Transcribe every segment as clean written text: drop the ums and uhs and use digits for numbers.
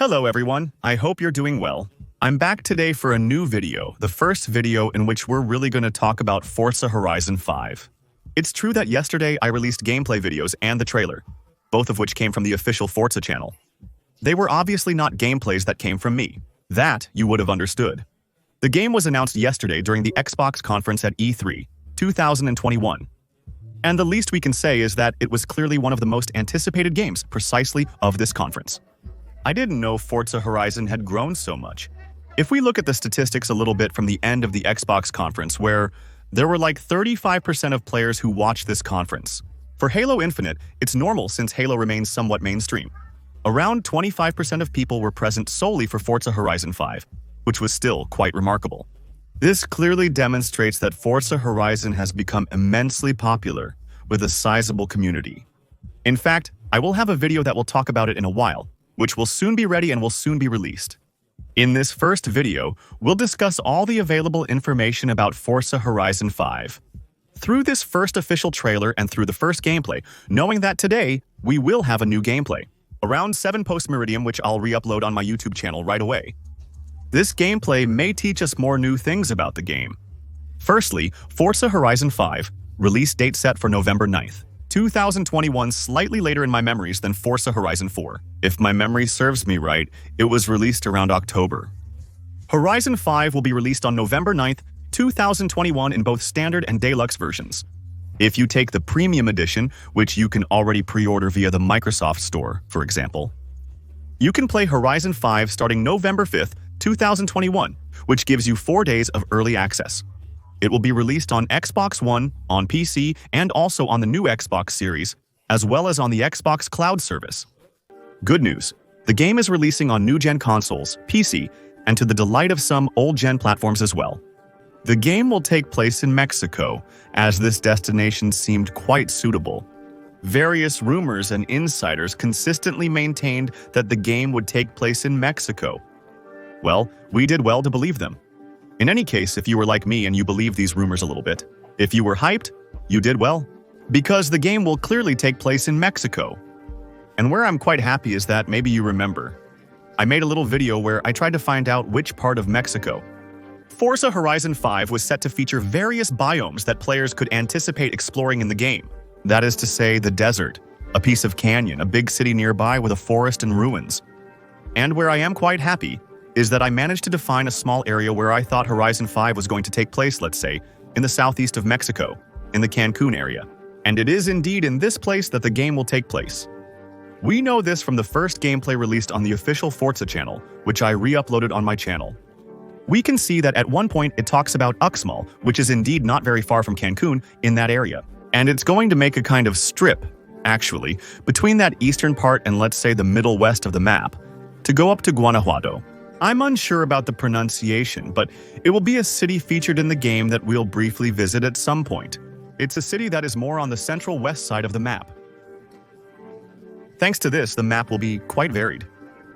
Hello everyone, I hope you're doing well. I'm back today for a new video, the first video in which we're really going to talk about Forza Horizon 5. It's true that yesterday I released gameplay videos and the trailer, both of which came from the official Forza channel. They were obviously not gameplays that came from me. That you would have understood. The game was announced yesterday during the Xbox conference at E3 2021. And the least we can say is that it was clearly one of the most anticipated games precisely of this conference. I didn't know Forza Horizon had grown so much. If we look at the statistics a little bit from the end of the Xbox conference, where there were like 35% of players who watched this conference. For Halo Infinite, it's normal since Halo remains somewhat mainstream. Around 25% of people were present solely for Forza Horizon 5, which was still quite remarkable. This clearly demonstrates that Forza Horizon has become immensely popular with a sizable community. In fact, I will have a video that will talk about it in a while, which will soon be ready and will soon be released. In this first video, we'll discuss all the available information about Forza Horizon 5. Through this first official trailer and through the first gameplay, knowing that today, we will have a new gameplay, around 7 post-meridium, which I'll re-upload on my YouTube channel right away. This gameplay may teach us more new things about the game. Firstly, Forza Horizon 5, release date set for November 9th. 2021, slightly later in my memories than Forza Horizon 4. If my memory serves me right, it was released around October. Horizon 5 will be released on November 9th, 2021 in both standard and deluxe versions. If you take the premium edition, which you can already pre-order via the Microsoft Store, for example, you can play Horizon 5 starting November 5th, 2021, which gives you 4 days of early access. It will be released on Xbox One, on PC, and also on the new Xbox Series, as well as on the Xbox Cloud service. Good news, the game is releasing on new-gen consoles, PC, and to the delight of some old-gen platforms as well. The game will take place in Mexico, as this destination seemed quite suitable. Various rumors and insiders consistently maintained that the game would take place in Mexico. Well, we did well to believe them. In any case, if you were like me and you believed these rumors a little bit, if you were hyped, you did well. Because the game will clearly take place in Mexico. And where I'm quite happy is that maybe you remember. I made a little video where I tried to find out which part of Mexico. Forza Horizon 5 was set to feature various biomes that players could anticipate exploring in the game. That is to say, the desert, a piece of canyon, a big city nearby with a forest and ruins. And where I am quite happy is that I managed to define a small area where I thought Horizon 5 was going to take place, let's say, in the southeast of Mexico, in the Cancun area. And it is indeed in this place that the game will take place. We know this from the first gameplay released on the official Forza channel, which I re-uploaded on my channel. We can see that at one point it talks about Uxmal, which is indeed not very far from Cancun, in that area. And it's going to make a kind of strip, actually, between that eastern part and let's say the middle west of the map, to go up to Guanajuato. I'm unsure about the pronunciation, but it will be a city featured in the game that we'll briefly visit at some point. It's a city that is more on the central west side of the map. Thanks to this, the map will be quite varied.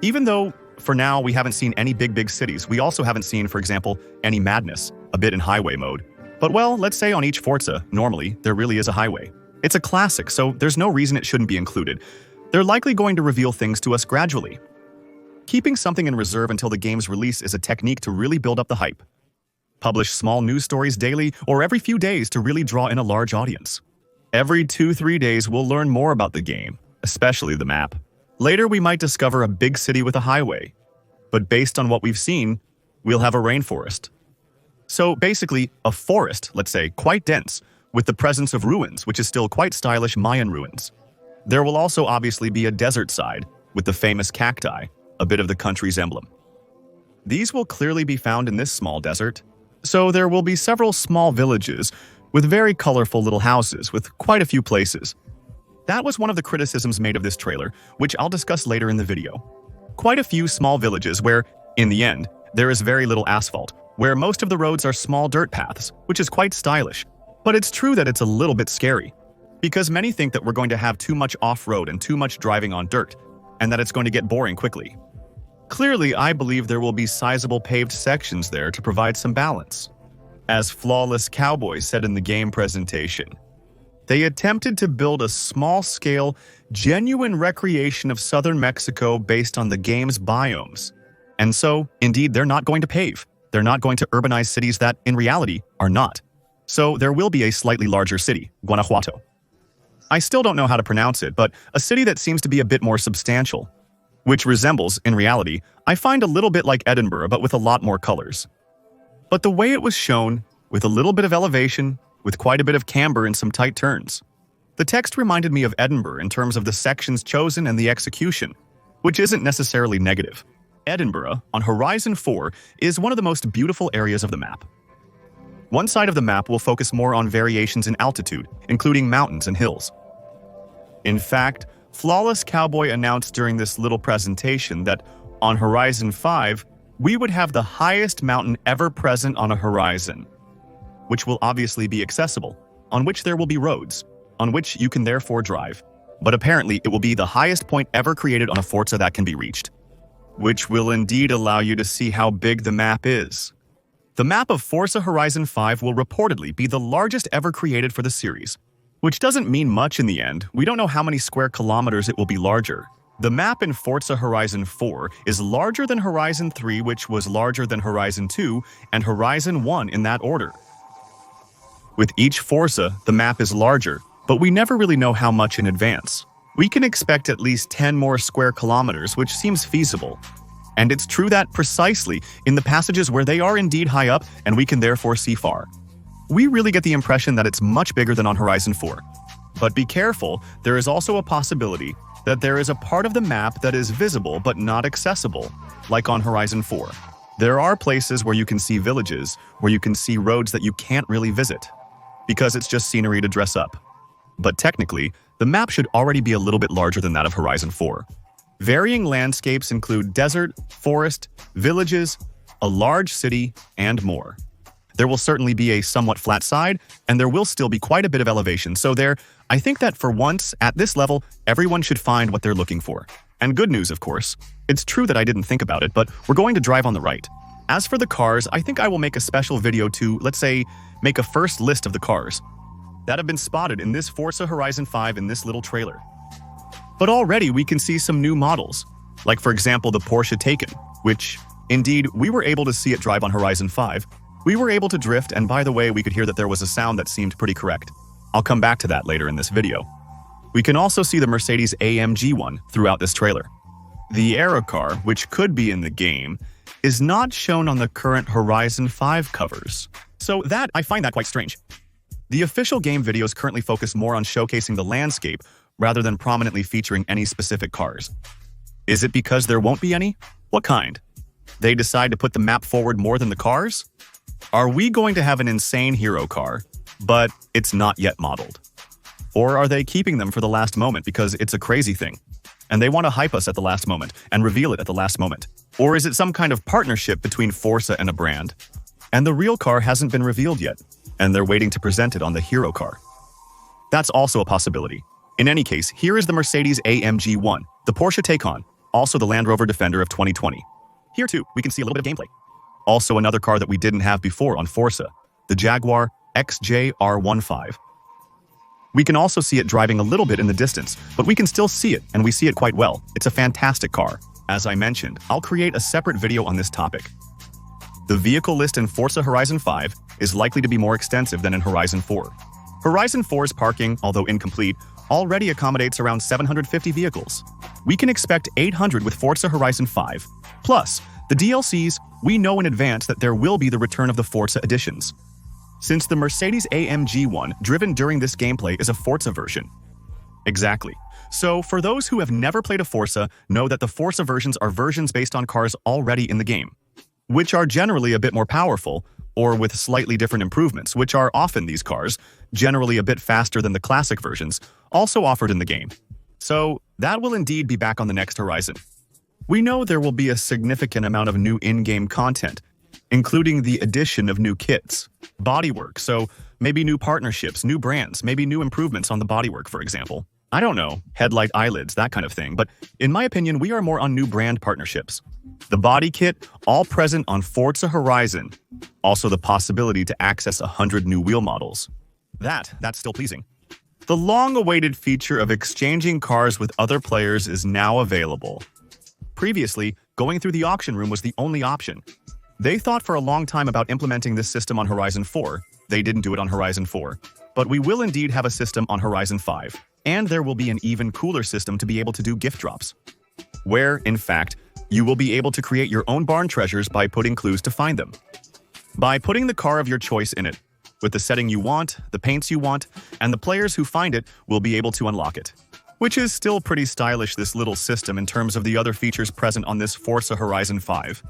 Even though, for now, we haven't seen any big cities, we also haven't seen, for example, any madness, a bit in highway mode. But well, let's say on each Forza, normally, there really is a highway. It's a classic, so there's no reason it shouldn't be included. They're likely going to reveal things to us gradually. Keeping something in reserve until the game's release is a technique to really build up the hype. Publish small news stories daily or every few days to really draw in a large audience. Every 2-3 days we'll learn more about the game, especially the map. Later we might discover a big city with a highway. But based on what we've seen, we'll have a rainforest. So basically, a forest, let's say, quite dense, with the presence of ruins, which is still quite stylish Mayan ruins. There will also obviously be a desert side, with the famous cacti, a bit of the country's emblem. These will clearly be found in this small desert, so there will be several small villages with very colorful little houses with quite a few places. That was one of the criticisms made of this trailer, which I'll discuss later in the video. Quite a few small villages where, in the end, there is very little asphalt, where most of the roads are small dirt paths, which is quite stylish. But it's true that it's a little bit scary, because many think that we're going to have too much off-road and too much driving on dirt, and that it's going to get boring quickly. Clearly, I believe there will be sizable paved sections there to provide some balance. As Flawless Cowboy said in the game presentation, They attempted to build a small-scale, genuine recreation of southern Mexico based on the game's biomes. And so, indeed, they're not going to pave. They're not going to urbanize cities that, in reality, are not. So there will be a slightly larger city, Guanajuato. I still don't know how to pronounce it, but a city that seems to be a bit more substantial, which resembles, in reality, I find a little bit like Edinburgh, but with a lot more colors. But the way it was shown, with a little bit of elevation, with quite a bit of camber and some tight turns. The text reminded me of Edinburgh in terms of the sections chosen and the execution, which isn't necessarily negative. Edinburgh, on Horizon 4, is one of the most beautiful areas of the map. One side of the map will focus more on variations in altitude, including mountains and hills. In fact, Flawless Cowboy announced during this little presentation that on Horizon 5, we would have the highest mountain ever present on a horizon, which will obviously be accessible, on which there will be roads, on which you can therefore drive. But apparently, it will be the highest point ever created on a Forza that can be reached, which will indeed allow you to see how big the map is. The map of Forza Horizon 5 will reportedly be the largest ever created for the series, which doesn't mean much in the end. We don't know how many square kilometers it will be larger. The map in Forza Horizon 4 is larger than Horizon 3, which was larger than Horizon 2, and Horizon 1 in that order. With each Forza, the map is larger, but we never really know how much in advance. We can expect at least 10 more square kilometers, which seems feasible. And it's true that precisely in the passages where they are indeed high up and we can therefore see far. We really get the impression that it's much bigger than on Horizon 4. But be careful, there is also a possibility that there is a part of the map that is visible but not accessible, like on Horizon 4. There are places where you can see villages, where you can see roads that you can't really visit, because it's just scenery to dress up. But technically, the map should already be a little bit larger than that of Horizon 4. Varying landscapes include desert, forest, villages, a large city, and more. There will certainly be a somewhat flat side, and there will still be quite a bit of elevation, so I think that for once, at this level, everyone should find what they're looking for. And good news, of course. It's true that I didn't think about it, but we're going to drive on the right. As for the cars, I think I will make a special video to, let's say, make a first list of the cars that have been spotted in this Forza Horizon 5 in this little trailer. But already we can see some new models, like for example the Porsche Taycan, which, indeed, we were able to see it drive on Horizon 5. We were able to drift, and by the way, we could hear that there was a sound that seemed pretty correct. I'll come back to that later in this video. We can also see the Mercedes AMG one throughout this trailer. The Aero car, which could be in the game, is not shown on the current Horizon 5 covers. So I find that quite strange. The official game videos currently focus more on showcasing the landscape rather than prominently featuring any specific cars. Is it because there won't be any? What kind? They decide to put the map forward more than the cars? Are we going to have an insane hero car, but it's not yet modeled? Or are they keeping them for the last moment because it's a crazy thing, and they want to hype us at the last moment and reveal it at the last moment? Or is it some kind of partnership between Forza and a brand, and the real car hasn't been revealed yet, and they're waiting to present it on the hero car? That's also a possibility. In any case, here is the Mercedes AMG 1, the Porsche Taycan, also the Land Rover Defender of 2020. Here too, we can see a little bit of gameplay. Also another car that we didn't have before on Forza, the Jaguar XJ-R15. We can also see it driving a little bit in the distance, but we can still see it, and we see it quite well. It's a fantastic car. As I mentioned, I'll create a separate video on this topic. The vehicle list in Forza Horizon 5 is likely to be more extensive than in Horizon 4. Horizon 4's parking, although incomplete, already accommodates around 750 vehicles. We can expect 800 with Forza Horizon 5. Plus, the DLCs, we know in advance that there will be the return of the Forza editions, since the Mercedes AMG one driven during this gameplay is a Forza version. Exactly. So, for those who have never played a Forza, know that the Forza versions are versions based on cars already in the game, which are generally a bit more powerful, or with slightly different improvements, which are often these cars, generally a bit faster than the classic versions, also offered in the game. So, that will indeed be back on the next Horizon. We know there will be a significant amount of new in-game content, including the addition of new kits, bodywork, so maybe new partnerships, new brands, maybe new improvements on the bodywork, for example. I don't know, headlight eyelids, that kind of thing, but in my opinion, we are more on new brand partnerships. The body kit, all present on Forza Horizon. Also the possibility to access 100 new wheel models. That's still pleasing. The long-awaited feature of exchanging cars with other players is now available. Previously, going through the auction room was the only option. They thought for a long time about implementing this system on Horizon 4. They didn't do it on Horizon 4. But we will indeed have a system on Horizon 5. And there will be an even cooler system to be able to do gift drops, where, in fact, you will be able to create your own barn treasures by putting clues to find them. By putting the car of your choice in it, with the setting you want, the paints you want, and the players who find it will be able to unlock it. Which is still pretty stylish, this little system, in terms of the other features present on this Forza Horizon 5.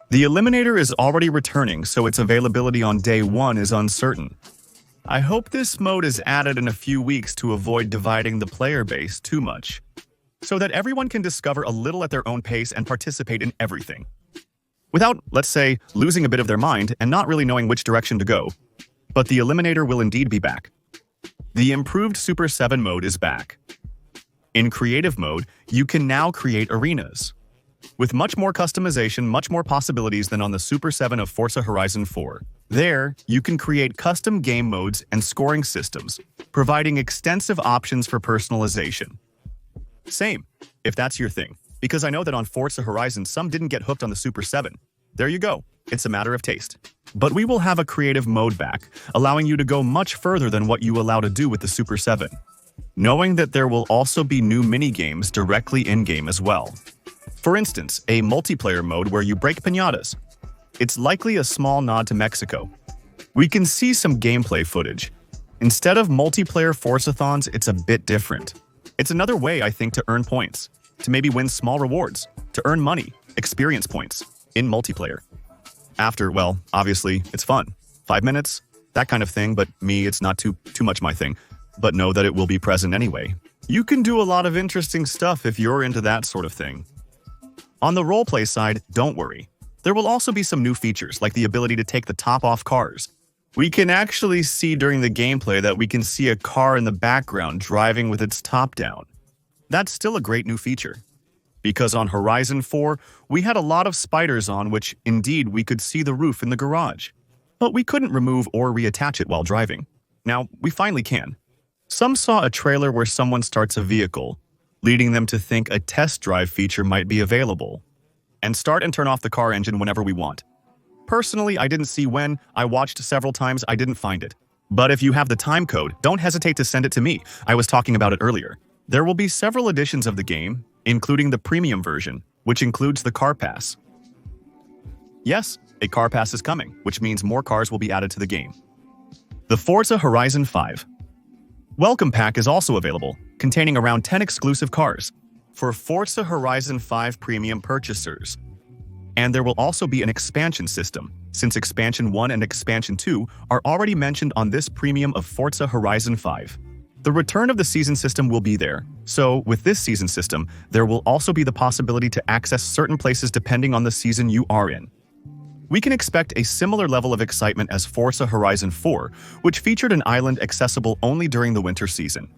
The Eliminator is already returning, so its availability on day 1 is uncertain. I hope this mode is added in a few weeks to avoid dividing the player base too much, so that everyone can discover a little at their own pace and participate in everything, without, let's say, losing a bit of their mind and not really knowing which direction to go. But the Eliminator will indeed be back. The improved Super 7 mode is back. In creative mode, you can now create arenas. With much more customization, much more possibilities than on the Super 7 of Forza Horizon 4. There, you can create custom game modes and scoring systems, providing extensive options for personalization. Same, if that's your thing, because I know that on Forza Horizon some didn't get hooked on the Super 7. There you go, it's a matter of taste. But we will have a creative mode back, allowing you to go much further than what you allow to do with the Super 7. Knowing that there will also be new mini-games directly in-game as well. For instance, a multiplayer mode where you break piñatas. It's likely a small nod to Mexico. We can see some gameplay footage. Instead of multiplayer Forzathons, it's a bit different. It's another way, I think, to earn points, to maybe win small rewards, to earn money, experience points, in multiplayer. After, well, obviously, it's fun. 5 minutes, that kind of thing, but me, it's not too much my thing. But know that it will be present anyway. You can do a lot of interesting stuff if you're into that sort of thing. On the roleplay side, don't worry. There will also be some new features, like the ability to take the top off cars. We can actually see during the gameplay that we can see a car in the background driving with its top down. That's still a great new feature. Because on Horizon 4, we had a lot of spiders on which, indeed, we could see the roof in the garage. But we couldn't remove or reattach it while driving. Now, we finally can. Some saw a trailer where someone starts a vehicle, leading them to think a test drive feature might be available, and start and turn off the car engine whenever we want. Personally, I didn't see when. I watched several times, I didn't find it. But if you have the time code, don't hesitate to send it to me. I was talking about it earlier. There will be several editions of the game, including the premium version, which includes the car pass. Yes, a car pass is coming, which means more cars will be added to the game. The Forza Horizon 5 Welcome Pack is also available, containing around 10 exclusive cars for Forza Horizon 5 premium purchasers. And there will also be an expansion system, since Expansion 1 and Expansion 2 are already mentioned on this premium of Forza Horizon 5. The return of the season system will be there, so with this season system, there will also be the possibility to access certain places depending on the season you are in. We can expect a similar level of excitement as Forza Horizon 4, which featured an island accessible only during the winter season.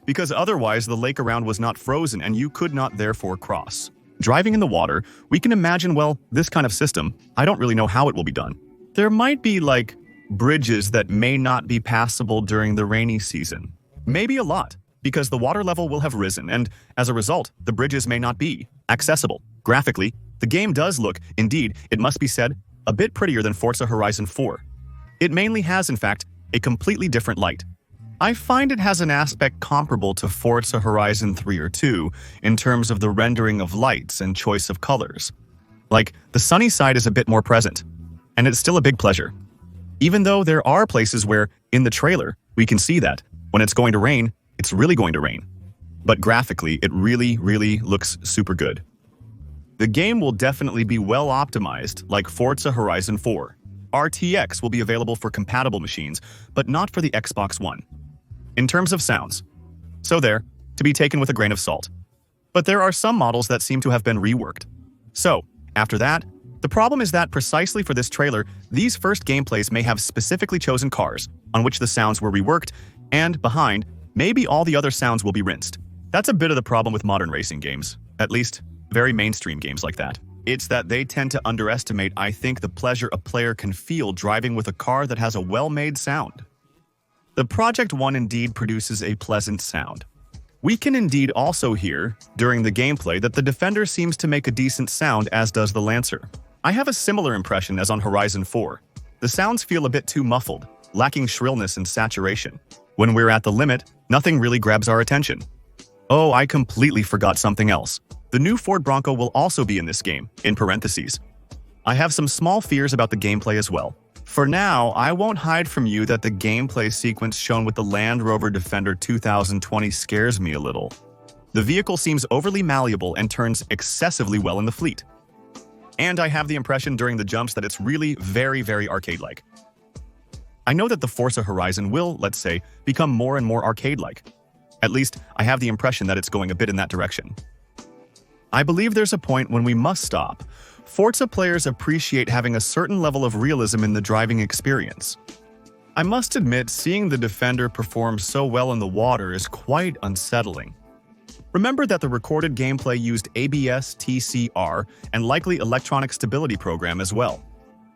Because otherwise the lake around was not frozen and you could not therefore cross. Driving in the water, we can imagine, well, this kind of system, I don't really know how it will be done. There might be, like, bridges that may not be passable during the rainy season. Maybe a lot, because the water level will have risen and, as a result, the bridges may not be accessible. Graphically, the game does look, indeed, it must be said, a bit prettier than Forza Horizon 4. It mainly has, in fact, a completely different light. I find it has an aspect comparable to Forza Horizon 3 or 2 in terms of the rendering of lights and choice of colors. Like, the sunny side is a bit more present, and it's still a big pleasure. Even though there are places where, in the trailer, we can see that, when it's going to rain, it's really going to rain. But graphically, it really looks super good. The game will definitely be well optimized, like Forza Horizon 4. RTX will be available for compatible machines, but not for the Xbox One. In terms of sounds, so there, to be taken with a grain of salt. But there are some models that seem to have been reworked. So, after that, the problem is that precisely for this trailer, these first gameplays may have specifically chosen cars, on which the sounds were reworked, and behind, maybe all the other sounds will be rinsed. That's a bit of the problem with modern racing games, at least very mainstream games like that. It's that they tend to underestimate, I think, the pleasure a player can feel driving with a car that has a well-made sound. The Project One indeed produces a pleasant sound. We can indeed also hear, during the gameplay, that the Defender seems to make a decent sound, as does the Lancer. I have a similar impression as on Horizon 4. The sounds feel a bit too muffled, lacking shrillness and saturation. When we're at the limit, nothing really grabs our attention. Oh, I completely forgot something else. The new Ford Bronco will also be in this game, in parentheses. I have some small fears about the gameplay as well. For now, I won't hide from you that the gameplay sequence shown with the Land Rover Defender 2020 scares me a little. The vehicle seems overly malleable and turns excessively well in the fleet. And I have the impression during the jumps that it's really very arcade-like. I know that the Forza Horizon will, let's say, become more and more arcade-like. At least, I have the impression that it's going a bit in that direction. I believe there's a point when we must stop. Forza players appreciate having a certain level of realism in the driving experience. I must admit, seeing the Defender perform so well in the water is quite unsettling. Remember that the recorded gameplay used ABS, TCR, and likely electronic stability program as well.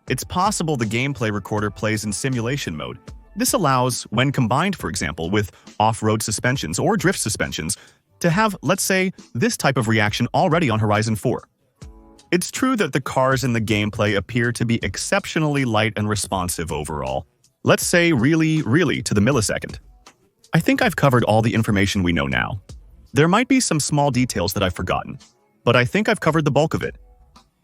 It's possible the gameplay recorder plays in simulation mode. This allows, when combined, for example, with off-road suspensions or drift suspensions, to have, let's say, this type of reaction already on Horizon 4. It's true that the cars in the gameplay appear to be exceptionally light and responsive overall. Let's say really to the millisecond. I think I've covered all the information we know now. There might be some small details that I've forgotten, but I think I've covered the bulk of it.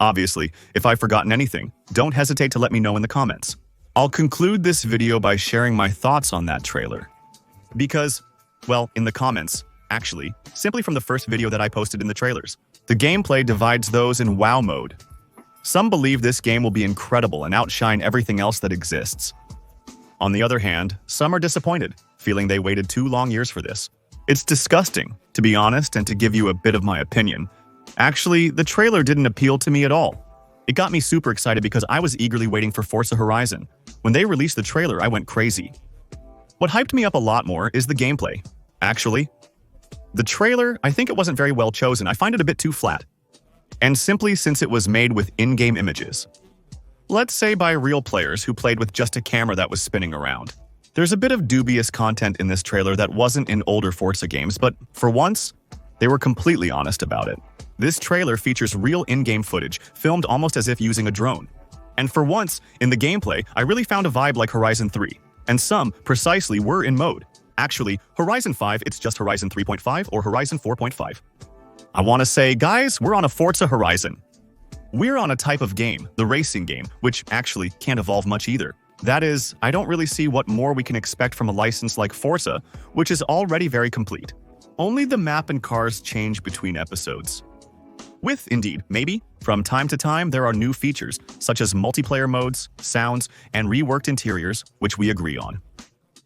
Obviously, if I've forgotten anything, don't hesitate to let me know in the comments. I'll conclude this video by sharing my thoughts on that trailer. Because, well, in the comments, actually, simply from the first video that I posted in the trailers. The gameplay divides those in WoW mode. Some believe this game will be incredible and outshine everything else that exists. On the other hand, some are disappointed, feeling they waited 2 long years for this. It's disgusting, to be honest, and to give you a bit of my opinion. Actually, the trailer didn't appeal to me at all. It got me super excited because I was eagerly waiting for Forza Horizon. When they released the trailer, I went crazy. What hyped me up a lot more is the gameplay. Actually, the trailer, I think it wasn't very well chosen. I find it a bit too flat. And simply since it was made with in-game images. Let's say by real players who played with just a camera that was spinning around. There's a bit of dubious content in this trailer that wasn't in older Forza games, but for once, they were completely honest about it. This trailer features real in-game footage, filmed almost as if using a drone. And for once, in the gameplay, I really found a vibe like Horizon 3. And some, precisely, were in mode. Actually, Horizon 5, it's just Horizon 3.5 or Horizon 4.5. I want to say, guys, we're on a Forza Horizon. We're on a type of game, the racing game, which actually can't evolve much either. That is, I don't really see what more we can expect from a license like Forza, which is already very complete. Only the map and cars change between episodes. With, indeed, maybe, from time to time there are new features, such as multiplayer modes, sounds, and reworked interiors, which we agree on.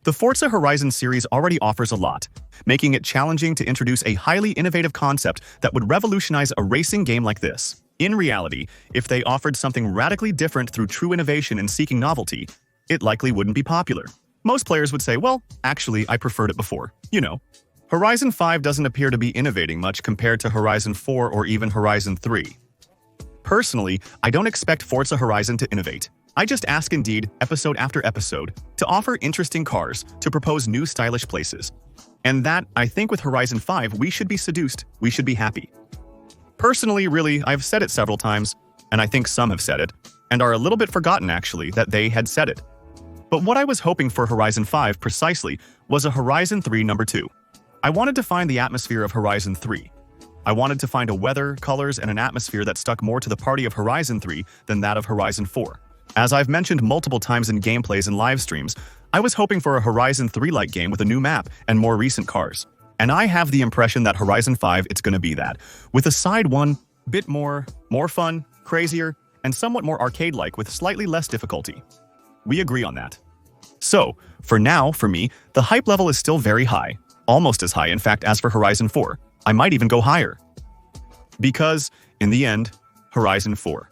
The Forza Horizon series already offers a lot, making it challenging to introduce a highly innovative concept that would revolutionize a racing game like this. In reality, if they offered something radically different through true innovation and seeking novelty, it likely wouldn't be popular. Most players would say, well, actually, I preferred it before. You know. Horizon 5 doesn't appear to be innovating much compared to Horizon 4 or even Horizon 3. Personally, I don't expect Forza Horizon to innovate. I just ask Indeed, episode after episode, to offer interesting cars, to propose new stylish places. And that, I think with Horizon 5, we should be seduced, we should be happy. Personally, really, I've said it several times, and I think some have said it, and are a little bit forgotten actually that they had said it. But what I was hoping for Horizon 5 precisely was a Horizon 3 number 2. I wanted to find the atmosphere of Horizon 3. I wanted to find a weather, colors, and an atmosphere that stuck more to the party of Horizon 3 than that of Horizon 4. As I've mentioned multiple times in gameplays and live streams, I was hoping for a Horizon 3-like game with a new map and more recent cars. And I have the impression that Horizon 5 it's gonna be that, with a side one, bit more fun, crazier, and somewhat more arcade-like with slightly less difficulty. We agree on that. So, for now, for me, the hype level is still very high. Almost as high, in fact, as for Horizon 4. I might even go higher. Because, in the end, Horizon 4.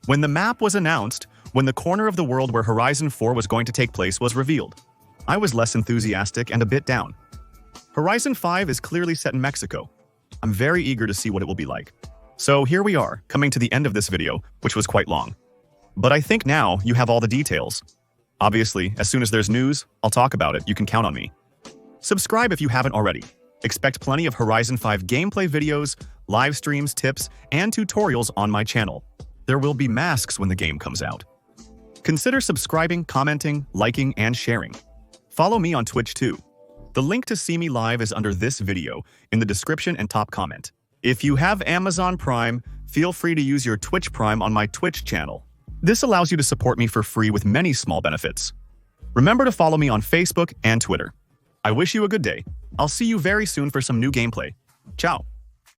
When the map was announced, when the corner of the world where Horizon 4 was going to take place was revealed, I was less enthusiastic and a bit down. Horizon 5 is clearly set in Mexico. I'm very eager to see what it will be like. So here we are, coming to the end of this video, which was quite long. But I think now you have all the details. Obviously, as soon as there's news, I'll talk about it. You can count on me. Subscribe if you haven't already. Expect plenty of Horizon 5 gameplay videos, live streams, tips, and tutorials on my channel. There will be masks when the game comes out. Consider subscribing, commenting, liking, and sharing. Follow me on Twitch too. The link to see me live is under this video, in the description and top comment. If you have Amazon Prime, feel free to use your Twitch Prime on my Twitch channel. This allows you to support me for free with many small benefits. Remember to follow me on Facebook and Twitter. I wish you a good day. I'll see you very soon for some new gameplay. Ciao.